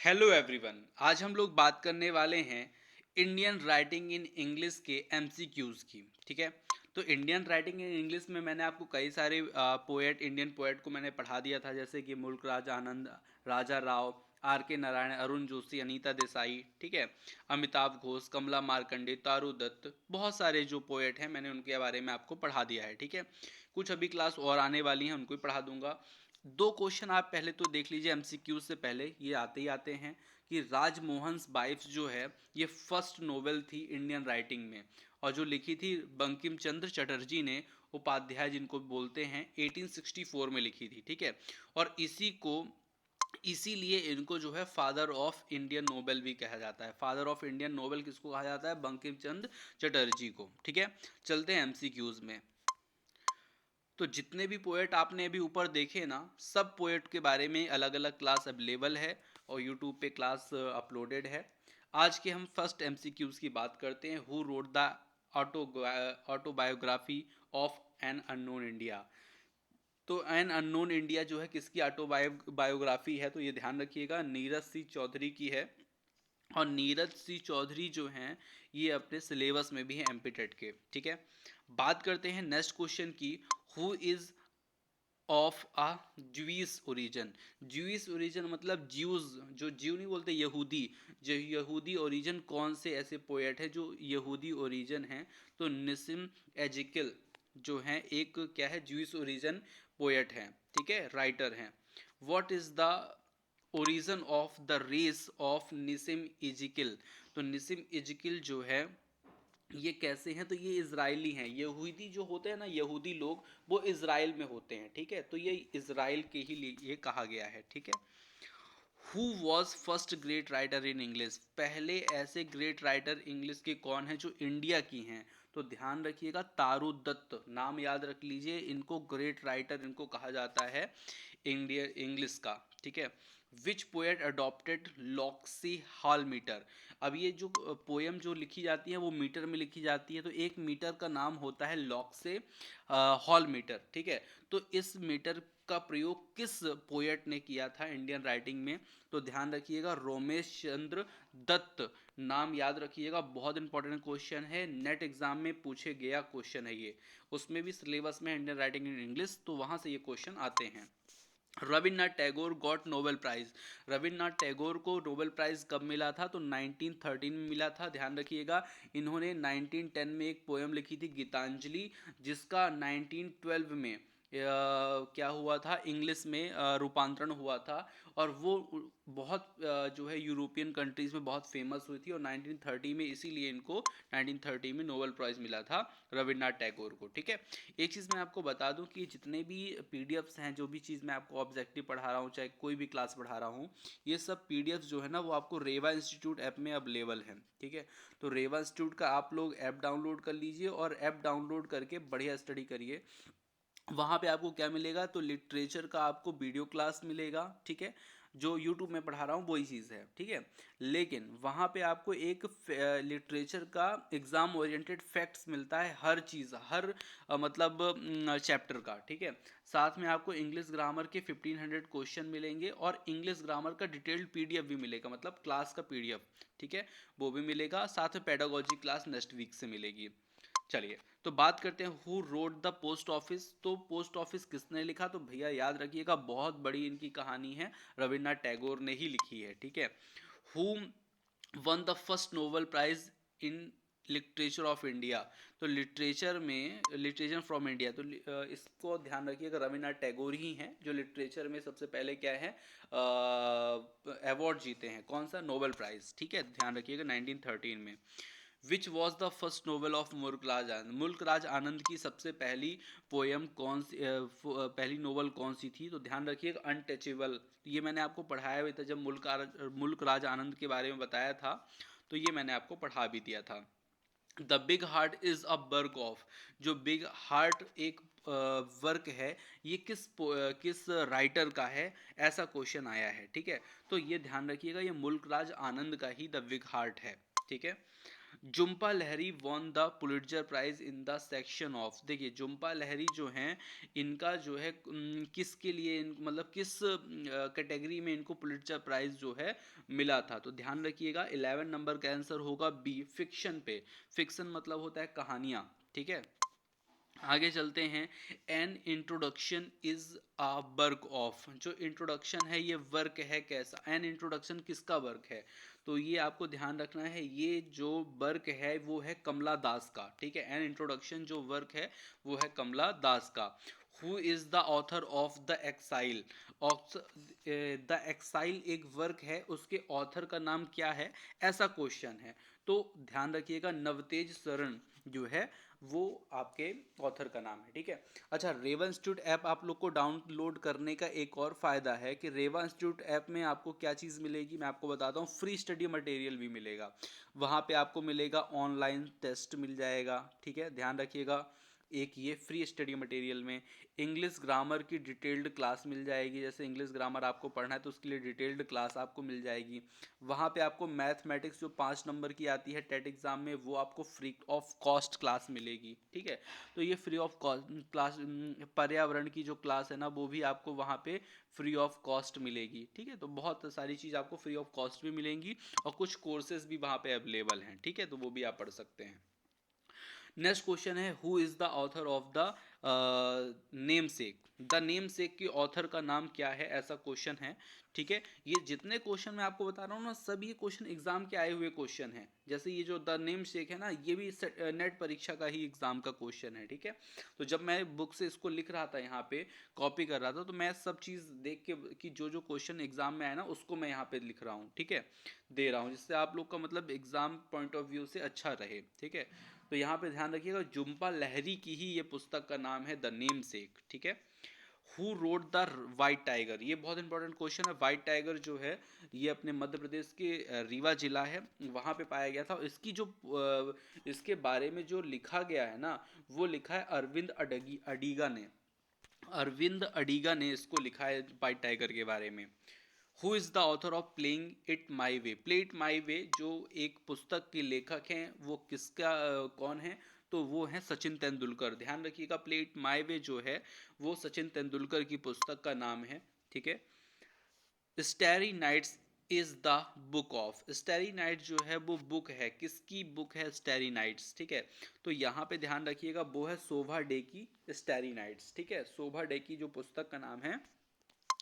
Hello everyone. आज हम लोग बात करने वाले हैं इंडियन राइटिंग इन इंग्लिश के एमसीक्यूज की। ठीक है, तो इंडियन राइटिंग इन इंग्लिश में मैंने आपको कई सारे इंडियन पोएट को मैंने पढ़ा दिया था, जैसे कि मुल्क राज आनंद, राजा राव, आर के नारायण, अरुण जोशी, अनीता देसाई, ठीक है, अमिताभ घोष, कमला मार्कंडे, तारू दत्त, बहुत सारे जो पोएट हैं मैंने उनके बारे में आपको पढ़ा दिया है। ठीक है, कुछ अभी क्लास और आने वाली हैं, उनको भी पढ़ा दूंगा। दो क्वेश्चन आप पहले तो देख लीजिए एमसीक्यू से पहले, ये आते ही आते हैं कि राजमोहन बाइफ्स जो है ये फर्स्ट नोवेल थी इंडियन राइटिंग में, और जो लिखी थी बंकिम चंद्र चटर्जी ने, उपाध्याय जिनको बोलते हैं, 1864 में लिखी थी। ठीक है, और इसीलिए इनको जो है फादर ऑफ इंडियन नोबेल भी कहा जाता है। फादर ऑफ इंडियन नोबेल किसको कहा जाता है? बंकिम चंद्र चटर्जी को। ठीक है, चलते हैं एमसीक्यूज में। तो जितने भी पोएट आपने अभी ऊपर देखे ना, सब पोएट के बारे में अलग अलग क्लास अवेलेबल है और यूट्यूब पे क्लास अपलोडेड है। आज के हम फर्स्ट एमसीक्यूज की बात करते हैं। Who wrote the autobiography of an unknown India. तो एन अननोन इंडिया जो है किसकी ऑटोबायोग्राफी है? तो ये ध्यान रखिएगा, नीरज सी चौधरी की है। और नीरज सी चौधरी जो हैं ये अपने सिलेबस में भी हैं एमपी टेट के। ठीक है, बात करते हैं नेक्स्ट क्वेश्चन की। Who is of a Jewish origin. Jewish origin मतलब ज्यूज, जो ज्यू नहीं बोलते, यहूदी, जो यहूदी ओरिजन कौन से ऐसे पोएट है जो यहूदी ओरिजन है? तो निसिम एजिकल जो है एक क्या है, ज्यूइश ओरिजन पोएट है। ठीक है, राइटर हैं। What is the origin of the race of Nissim Ezekiel. तो निसिम इजिकिल जो है ये कैसे हैं? तो ये इजरायली हैं। यहूदी जो होते हैं ना, यहूदी लोग, वो इजराइल में होते हैं। ठीक है, तो ये इजराइल के ही लिए ये कहा गया है। ठीक है, who was first great writer in English. पहले ऐसे ग्रेट राइटर इंग्लिश के कौन हैं जो इंडिया की हैं? तो ध्यान रखिएगा, तारू दत्त, नाम याद रख लीजिए, इनको ग्रेट राइटर इनको कहा जाता है इंडिया इंग्लिश का। ठीक है, विच पोएट अडॉप्टेड लॉक्सी हॉल मीटर। अब ये जो पोएम जो लिखी जाती है वो मीटर में लिखी जाती है, तो एक मीटर का नाम होता है लॉक्से हॉल मीटर। ठीक है, तो इस मीटर का प्रयोग किस पोएट ने किया था इंडियन राइटिंग में? तो ध्यान रखिएगा, रोमेश चंद्र दत्त। नाम याद रखिएगा, बहुत इंपॉर्टेंट क्वेश्चन है, नेट एग्जाम में पूछे गया क्वेश्चन है ये। उसमें भी सिलेबस में इंडियन राइटिंग इन इंग्लिश, तो वहां से ये क्वेश्चन आते हैं। Rabindranath Tagore got Nobel prize. Rabindranath Tagore को नोबेल प्राइज कब मिला था? तो 1913 में मिला था। ध्यान रखिएगा, इन्होंने 1910 में एक पोएम लिखी थी गीतांजलि, जिसका 1912 में क्या हुआ था, इंग्लिश में रूपांतरण हुआ था, और वो बहुत जो है यूरोपियन कंट्रीज में बहुत फेमस हुई थी, और 1930 में इसीलिए इनको 1930 में नोबेल प्राइज मिला था रविन्द्रनाथ टैगोर को। ठीक है, एक चीज़ मैं आपको बता दूं कि जितने भी पीडीएफ्स हैं, जो भी चीज़ मैं आपको ऑब्जेक्टिव पढ़ा रहा हूँ, चाहे कोई भी क्लास पढ़ा रहा हूँ, ये सब पीडीएफ्स जो है ना वो आपको रेवा इंस्टीट्यूट ऐप में अवेलेबल है। ठीक है, तो रेवा इंस्टीट्यूट का आप लोग ऐप डाउनलोड कर लीजिए, और ऐप डाउनलोड करके बढ़िया स्टडी करिए। वहाँ पे आपको क्या मिलेगा? तो लिटरेचर का आपको वीडियो क्लास मिलेगा। ठीक है, जो यूट्यूब में पढ़ा रहा हूँ वही चीज़ है। ठीक है, लेकिन वहाँ पे आपको एक लिटरेचर का एग्जाम ओरिएंटेड फैक्ट्स मिलता है, हर चीज़, हर मतलब चैप्टर का। ठीक है, साथ में आपको इंग्लिश ग्रामर के 1500 क्वेश्चन मिलेंगे, और इंग्लिश ग्रामर का डिटेल्ड पीडीएफ भी मिलेगा, मतलब क्लास का पीडीएफ। ठीक है, वो भी मिलेगा, साथ में पेडागोजी क्लास नेक्स्ट वीक से मिलेगी। चलिए, तो बात करते हैं who wrote the post office. तो पोस्ट ऑफिस किसने लिखा? तो भैया याद रखिएगा, बहुत बड़ी इनकी कहानी है, रविन्द्रनाथ टैगोर ने ही लिखी है। ठीक है, who won the first Nobel prize in literature of India. तो लिटरेचर में, लिटरेचर फ्रॉम इंडिया, तो इसको ध्यान रखिएगा, रविन्द्रनाथ टैगोर ही हैं जो लिटरेचर में सबसे पहले क्या है, अवार्ड जीते हैं। कौन सा? Nobel prize. ठीक है, ध्यान रखिएगा 1913 में। Which was the first novel of Mulk Raj Anand. Mulk Raj Anand की सबसे पहली पोएम कौन सी, पहली नोवेल कौन सी थी? तो ध्यान रखिएगा, अनटचेबल। ये मैंने आपको पढ़ाया भी था जब मुल्कराज आनंद के बारे में बताया था, तो ये मैंने आपको पढ़ा भी दिया था। The big heart is a work of. जो बिग हार्ट एक वर्क है, ये किस राइटर का है? ऐसा क्वेश्चन आया है। ठीक है, तो ये ध्यान रखिएगा, ये मुल्कराज आनंद का ही द बिग हार्ट है। ठीक है, Jhumpa Lahiri won the Pulitzer prize in the section of, देखिए जुम्पा लहरी जो हैं इनका जो है किसके लिए मतलब किस कैटेगरी में इनको पुलिट्जर प्राइज जो है मिला था, तो ध्यान रखिएगा 11 नंबर का आंसर होगा बी, फिक्शन पे। फिक्शन मतलब होता है कहानियां, ठीक है। आगे चलते हैं, an introduction is a work of, जो इंट्रोडक्शन है ये वर्क है कैसा, एन इंट्रोडक्शन किसका वर्क है, तो ये आपको ध्यान रखना है, ये जो वर्क है वो है कमला दास का, ठीक है। एन इंट्रोडक्शन जो वर्क है वो है कमला दास का। Who is the author of the exile, the exile एक वर्क है, उसके ऑथर का नाम क्या है, ऐसा क्वेश्चन है, तो ध्यान रखिएगा नवतेज शरण जो है वो आपके ऑथर का नाम है, ठीक है। अच्छा, रेवा इंस्टीट्यूट ऐप आप लोग को डाउनलोड करने का एक और फ़ायदा है कि रेवा इंस्टीट्यूट ऐप में आपको क्या चीज़ मिलेगी, मैं आपको बताता हूँ, फ्री स्टडी मटेरियल भी मिलेगा। वहाँ पे आपको मिलेगा ऑनलाइन टेस्ट मिल जाएगा, ठीक है, ध्यान रखिएगा। एक ये फ्री स्टडी मटेरियल में इंग्लिश ग्रामर की डिटेल्ड क्लास मिल जाएगी, जैसे इंग्लिश ग्रामर आपको पढ़ना है तो उसके लिए डिटेल्ड क्लास आपको मिल जाएगी। वहाँ पे आपको मैथमेटिक्स जो 5 नंबर की आती है टेट एग्जाम में वो आपको फ्री ऑफ कॉस्ट क्लास मिलेगी, ठीक है। तो ये फ्री ऑफ कॉस्ट क्लास, पर्यावरण की जो क्लास है ना वो भी आपको वहाँ पे फ्री ऑफ कॉस्ट मिलेगी, ठीक है। तो बहुत सारी चीज़ आपको फ्री ऑफ कॉस्ट भी मिलेंगी और कुछ कोर्सेज भी वहाँ पे अवेलेबल हैं, ठीक है, तो वो भी आप पढ़ सकते हैं। नेक्स्ट क्वेश्चन है, who is the author of the name sec, the name सेक के ऑथर का नाम क्या है, ऐसा क्वेश्चन है, ठीक है। ये जितने क्वेश्चन मैं आपको बता रहा हूँ ना सब ये क्वेश्चन एग्जाम के आए हुए क्वेश्चन हैं, जैसे ये जो द नेम सेक है ना ये भी नेट परीक्षा का ही एग्जाम का क्वेश्चन है, ठीक है। तो जब मैं बुक से इसको लिख रहा था यहाँ पे कॉपी कर रहा था तो मैं सब चीज़ देख के कि जो जो क्वेश्चन एग्जाम में आए ना उसको मैं यहाँ पे लिख रहा हूँ, ठीक है, दे रहा हूँ, जिससे आप लोग का मतलब एग्जाम पॉइंट ऑफ व्यू से अच्छा रहे, ठीक है। तो यहाँ पे ध्यान रखिएगा जुम्पा लहरी की ही ये पुस्तक का नाम है द नेम सेक, ठीक है। Who wrote the white tiger, ये बहुत इंपॉर्टेंट क्वेश्चन है। वाइट टाइगर जो है ये अपने मध्य प्रदेश के रीवा जिला है वहाँ पे पाया गया था। इसकी जो इसके बारे में जो लिखा गया है ना वो लिखा है अडिगा ने, अरविंद अडिगा ने इसको लिखा है वाइट टाइगर के बारे में। Who is the author of playing it my way, play it my way जो एक पुस्तक के लेखक हैं वो किसका कौन है, तो वो है सचिन तेंदुलकर। ध्यान रखिएगा प्ले इट माई वे जो है वो सचिन तेंदुलकर की पुस्तक का नाम है, ठीक है। Starry nights is the book of, starry night जो है वो बुक है, किसकी बुक है स्टैरी नाइट्स, ठीक है। तो यहाँ पे ध्यान रखिएगा वो है शोभा डे की स्टैरी नाइट्स, ठीक है, शोभा डे की जो पुस्तक का नाम है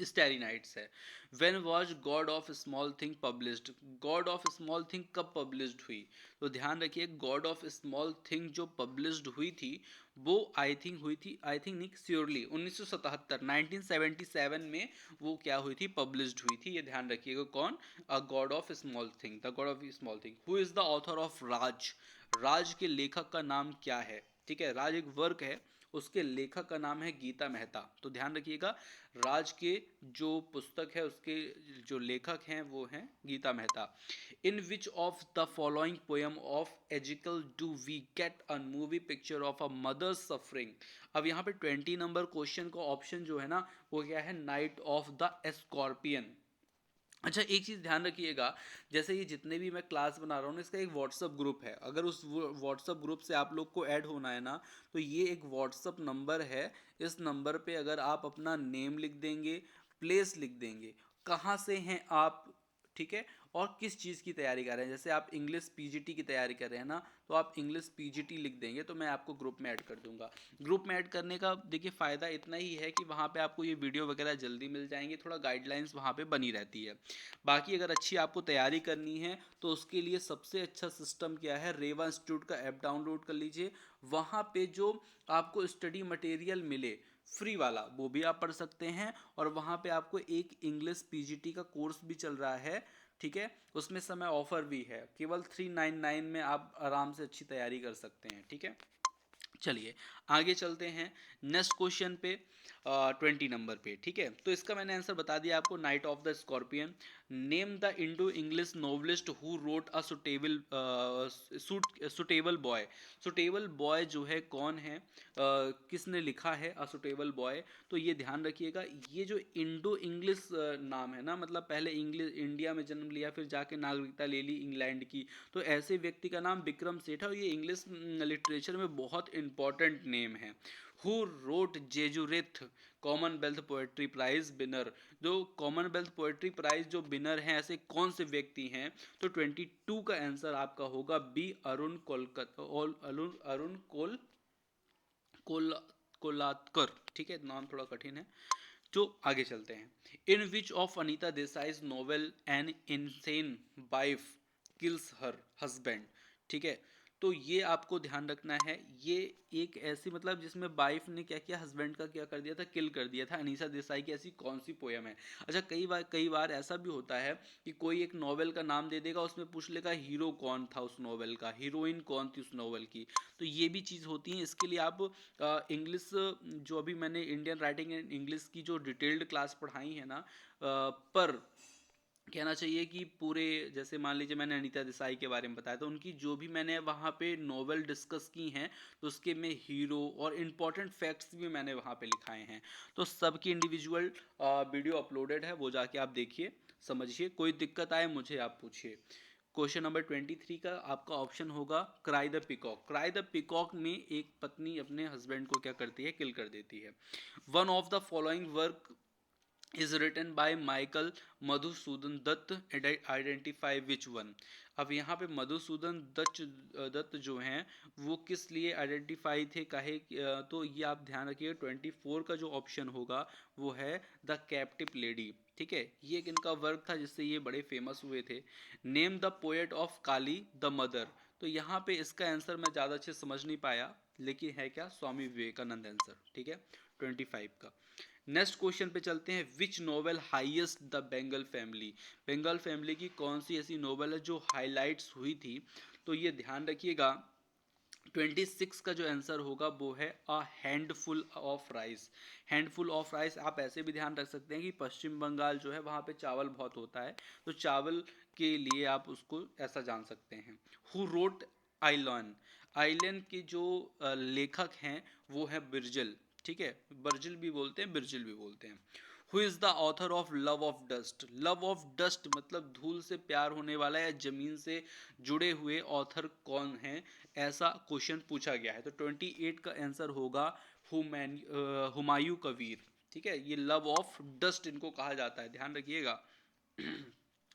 स्टैरी नाइट्स है। When was God of small thing published, God of small thing कब पब्लिश्ड हुई, तो ध्यान रखिए गॉड ऑफ स्मॉल थिंग जो पब्लिश्ड हुई थी वो आई थिंक हुई थी, आई थिंक नहीं श्योरली 1977 1977 में वो क्या हुई थी, पब्लिश्ड हुई थी, ये ध्यान रखिएगा। कौन, a god of small thing, the god of small thing. Who is the author of Raj, Raj के लेखक का नाम क्या है, ठीक है, राज एक वर्क है उसके लेखक का नाम है गीता मेहता। तो ध्यान रखिएगा राज के जो पुस्तक है उसके जो लेखक हैं वो हैं Gita Mehta. In which of the following poem of Ezekiel do we get a movie picture of a mother suffering, अब यहाँ पे 20 नंबर क्वेश्चन का ऑप्शन जो है ना वो क्या है, नाइट ऑफ द स्कॉर्पियन। अच्छा एक चीज़ ध्यान रखिएगा, जैसे ये जितने भी मैं क्लास बना रहा हूँ ना इसका एक व्हाट्सअप ग्रुप है, अगर उस व्हाट्सअप ग्रुप से आप लोग को ऐड होना है ना तो ये एक व्हाट्सअप नंबर है, इस नंबर पे अगर आप अपना नेम लिख देंगे, प्लेस लिख देंगे, कहाँ से हैं आप, ठीक है, और किस चीज़ की तैयारी कर रहे हैं, जैसे आप इंग्लिश पीजीटी की तैयारी कर रहे हैं ना तो आप इंग्लिश पीजीटी लिख देंगे तो मैं आपको ग्रुप में ऐड कर दूंगा। ग्रुप में ऐड करने का देखिए फ़ायदा इतना ही है कि वहाँ पे आपको ये वीडियो वगैरह जल्दी मिल जाएंगे, थोड़ा गाइडलाइंस वहाँ पे बनी रहती है। बाकी अगर अच्छी आपको तैयारी करनी है तो उसके लिए सबसे अच्छा सिस्टम क्या है, रेवा इंस्टीट्यूट का ऐप डाउनलोड कर लीजिए, वहाँ पे जो आपको स्टडी मटेरियल मिले फ्री वाला वो भी आप पढ़ सकते हैं, और वहाँ पे आपको एक इंग्लिश पीजीटी का कोर्स भी चल रहा है, ठीक है, उसमें समय ऑफर भी है, केवल 399 में आप आराम से अच्छी तैयारी कर सकते हैं, ठीक है। चलिए आगे चलते हैं नेक्स्ट क्वेश्चन पे, 20 नंबर पे, ठीक है। तो इसका मैंने आंसर बता दिया आपको, night of the scorpion. Name the Indo English novelist who wrote a suitable boy. Suitable boy जो है कौन है, किसने लिखा है अ सुटेबल बॉय। तो ये ध्यान रखिएगा, ये जो इंडो इंग्लिश नाम है ना, मतलब पहले इंग्लिश इंडिया में जन्म लिया, फिर जाके नागरिकता ले ली इंग्लैंड की, तो ऐसे व्यक्ति का नाम विक्रम सेठ है, और ये इंग्लिश लिटरेचर में बहुत इंपॉर्टेंट नेम है। Who wrote Jejuri commonwealth poetry prize winner. जो कॉमनवेल्थ पोएट्री प्राइज जो विनर हैं ऐसे कौन से व्यक्ति हैं, तो 22 का आंसर आपका होगा बी, अरुण कोलकाता, अरुण अरुण कोल कोल कोलात्कर। ठीक है, नाम थोड़ा कठिन है। जो आगे चलते हैं, in which of Anita Desai's novel an insane wife kills her husband. ठीक है, तो ये आपको ध्यान रखना है, ये एक ऐसी मतलब जिसमें वाइफ ने क्या किया, हस्बैंड का क्या कर दिया था, किल कर दिया था। अनीसा देसाई की ऐसी कौन सी पोयम है। अच्छा, कई बार ऐसा भी होता है कि कोई एक नॉवेल का नाम दे देगा, उसमें पूछ लेगा हीरो कौन था उस नॉवेल का, हीरोइन कौन थी उस नॉवेल की। तो ये भी चीज़ होती है। इसके लिए आप इंग्लिश जो अभी मैंने इंडियन राइटिंग एंड इंग्लिश की जो डिटेल्ड क्लास पढ़ाई है ना, पर कहना चाहिए कि पूरे, जैसे मान लीजिए मैंने अनीता देसाई के बारे में बताया, तो उनकी जो भी मैंने वहाँ पे नॉवेल डिस्कस की हैं, तो उसके में हीरो और इम्पॉर्टेंट फैक्ट्स भी मैंने वहाँ पे लिखाए हैं। तो सबकी इंडिविजुअल वीडियो अपलोडेड है, वो जाके आप देखिए, समझिए। कोई दिक्कत आए मुझे आप पूछिए। क्वेश्चन नंबर 23 का आपका ऑप्शन होगा cry the peacock. Cry the peacock में एक पत्नी अपने हस्बैंड को क्या करती है, किल कर देती है। One of the following work is written by Michael Madhusudan Dutt, identify which one. अब यहाँ पे मधुसूदन दत्त जो हैं वो किस लिए आइडेंटिफाई थे, काहे, तो ये आप ध्यान रखिए 24 का जो ऑप्शन होगा वो है द कैप्टिव लेडी। ठीक है, ये एक इनका वर्क था जिससे ये बड़े फेमस हुए थे। Name the poet of Kali the mother. तो यहाँ पे इसका आंसर मैं ज़्यादा अच्छे समझ नहीं पाया, लेकिन है क्या, स्वामी विवेकानंद आंसर। ठीक है, 25 का। नेक्स्ट क्वेश्चन पे चलते हैं, which novel highest the Bengal family. Bengal family की कौन सी ऐसी नोवेल है जो हाईलाइट्स हुई थी, तो ये ध्यान रखिएगा 26 का जो आंसर होगा वो है a handful of rice. Handful of rice आप ऐसे भी ध्यान रख सकते हैं कि पश्चिम बंगाल जो है वहाँ पे चावल बहुत होता है, तो चावल के लिए आप उसको ऐसा जान सकते हैं। Who wrote island. आइलैंड के जो लेखक हैं वो है बिरजल। ठीक है, बर्जिल भी बोलते हैं, बिरजिल भी बोलते हैं। Who is the author of love of dust. Love of dust मतलब धूल से प्यार होने वाला या जमीन से जुड़े हुए ऑथर कौन है, ऐसा क्वेश्चन पूछा गया है। तो 28 का आंसर होगा हुमायूं कबीर। ठीक है, ये लव ऑफ डस्ट इनको कहा जाता है, ध्यान रखिएगा।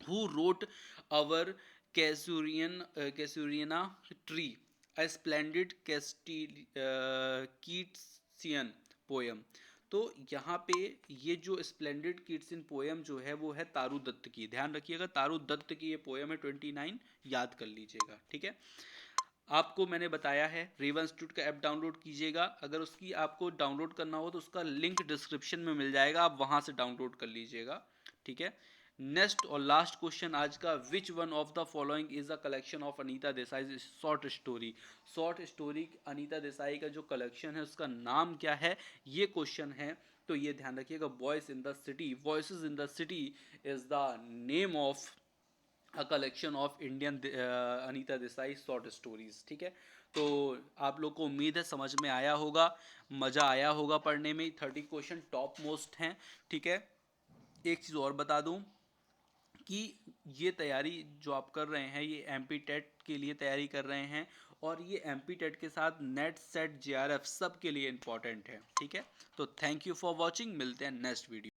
Who wrote our casuarina tree, a splendid Keatsian poem. तो यहाँ पे ये जो स्प्लेंडिड किड्सियन पोयम जो है वो है तारू दत्त की। ध्यान रखिएगा, तारू दत्त की ये पोयम है 29, याद कर लीजिएगा। ठीक है, आपको मैंने बताया है रेवा इंस्टीट्यूट का ऐप डाउनलोड कीजिएगा। अगर उसकी आपको डाउनलोड करना हो तो उसका लिंक डिस्क्रिप्शन में मिल जाएगा, आप वहां से डाउनलोड कर लीजिएगा। ठीक है, नेक्स्ट और लास्ट क्वेश्चन आज का, which one of the following is a collection of Anita Desai short story. Short story Anita Desai का जो कलेक्शन है उसका नाम क्या है, ये क्वेश्चन है। तो ये ध्यान रखिएगा, voice in the city, voices in the city is the name of a collection of Indian Anita Desai short stories. ठीक है, तो आप लोग को उम्मीद है समझ में आया होगा, मज़ा आया होगा पढ़ने में। 30 क्वेश्चन टॉप मोस्ट हैं। ठीक है, एक चीज़ और बता दूं कि ये तैयारी जो आप कर रहे हैं ये एमपी टेट के लिए तैयारी कर रहे हैं, और ये एमपी टेट के साथ नेट सेट जेआरएफ सब के लिए इंपॉर्टेंट है। ठीक है, तो थैंक यू फॉर वॉचिंग, मिलते हैं नेक्स्ट वीडियो।